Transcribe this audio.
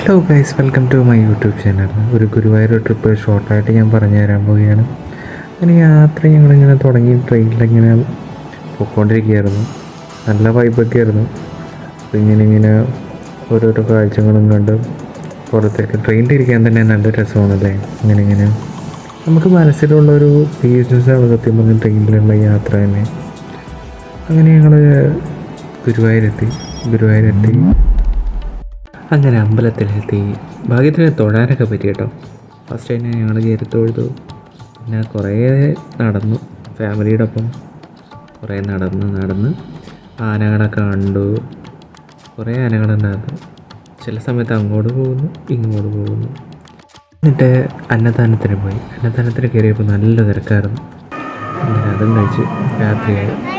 Hello guys, welcome to my YouTube channel. ഒരു Guruvayur trip ഷോർട്ടായിട്ട് ഞാൻ പറഞ്ഞു തരാൻ പോവുകയാണ്. അങ്ങനെ യാത്ര ഞങ്ങളിങ്ങനെ തുടങ്ങി ട്രെയിനിലിങ്ങനെ പോയിക്കൊണ്ടിരിക്കുകയായിരുന്നു. നല്ല വൈബൊക്കെ ആയിരുന്നു. അപ്പോൾ ഇങ്ങനെ ഓരോരോ കാഴ്ചകളും കണ്ട് പുറത്തേക്ക് ട്രെയിനിലിരിക്കാൻ തന്നെ നല്ല രസമാണല്ലേ. ഇങ്ങനെ നമുക്ക് മനസ്സിലുള്ളൊരു പീസ്നെസ്സാണ് സത്യം പറഞ്ഞ ട്രെയിനിലുള്ള യാത്ര തന്നെ. അങ്ങനെ ഞങ്ങൾ ഗുരുവായൂരെത്തി. അങ്ങനെ അമ്പലത്തിലെത്തി. ഭാഗ്യത്തിന് തൊഴാനൊക്കെ പറ്റി കേട്ടോ. ഫസ്റ്റ് തന്നെ ഞങ്ങൾ കയറി തൊഴുതു. പിന്നെ കുറേ നടന്നു, ഫാമിലിയുടെ ഒപ്പം കുറേ നടന്ന് ആനകളൊക്കെ കണ്ടു. കുറേ ആനകളുണ്ടായിരുന്നു. ചില സമയത്ത് അങ്ങോട്ട് പോകുന്നു, ഇങ്ങോട്ട് പോകുന്നു. എന്നിട്ട് അന്നദാനത്തിന് പോയി. അന്നദാനത്തിന് കയറിയപ്പോൾ നല്ല തിരക്കായിരുന്നു. അങ്ങനെ അതും കഴിച്ച് രാത്രിയായി.